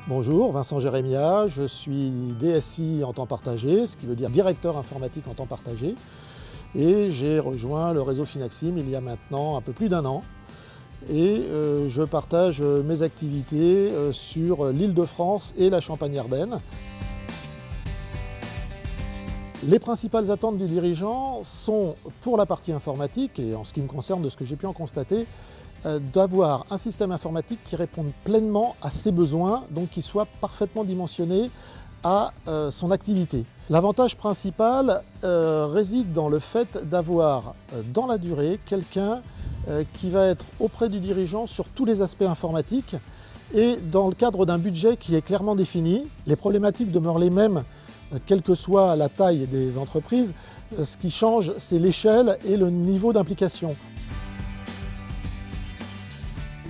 Bonjour, Vincent Jérémia, je suis DSI en temps partagé, ce qui veut dire directeur informatique en temps partagé. Et j'ai rejoint le réseau Finaxim il y a maintenant un peu plus d'un an. Et je partage mes activités sur l'Île-de-France et la Champagne-Ardenne. Les principales attentes du dirigeant sont, pour la partie informatique, et en ce qui me concerne de ce que j'ai pu en constater, d'avoir un système informatique qui réponde pleinement à ses besoins, donc qui soit parfaitement dimensionné à son activité. L'avantage principal réside dans le fait d'avoir dans la durée quelqu'un qui va être auprès du dirigeant sur tous les aspects informatiques et dans le cadre d'un budget qui est clairement défini. Les problématiques demeurent les mêmes quelle que soit la taille des entreprises. Ce qui change, c'est l'échelle et le niveau d'implication.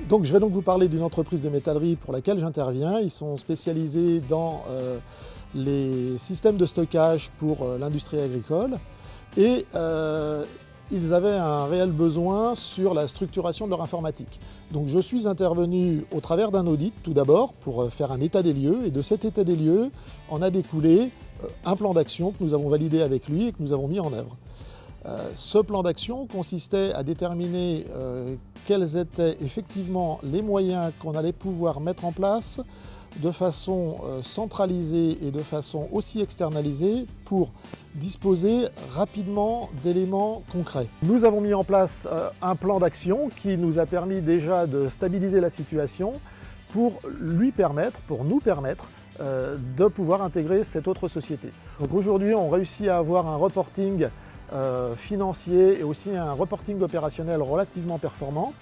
Donc, je vais donc vous parler d'une entreprise de métallerie pour laquelle j'interviens. Ils sont spécialisés dans les systèmes de stockage pour l'industrie agricole et ils avaient un réel besoin sur la structuration de leur informatique. Donc je suis intervenu au travers d'un audit tout d'abord pour faire un état des lieux et de cet état des lieux en a découlé un plan d'action que nous avons validé avec lui et que nous avons mis en œuvre. Ce plan d'action consistait à déterminer quels étaient effectivement les moyens qu'on allait pouvoir mettre en place de façon centralisée et de façon aussi externalisée pour disposer rapidement d'éléments concrets. Nous avons mis en place un plan d'action qui nous a permis déjà de stabiliser la situation pour nous permettre de pouvoir intégrer cette autre société. Donc aujourd'hui, on réussit à avoir un reporting financier et aussi un reporting opérationnel relativement performant.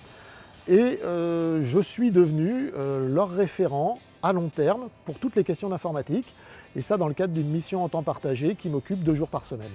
Et je suis devenu leur référent à long terme pour toutes les questions d'informatique. Et ça dans le cadre d'une mission en temps partagé qui m'occupe 2 jours par semaine.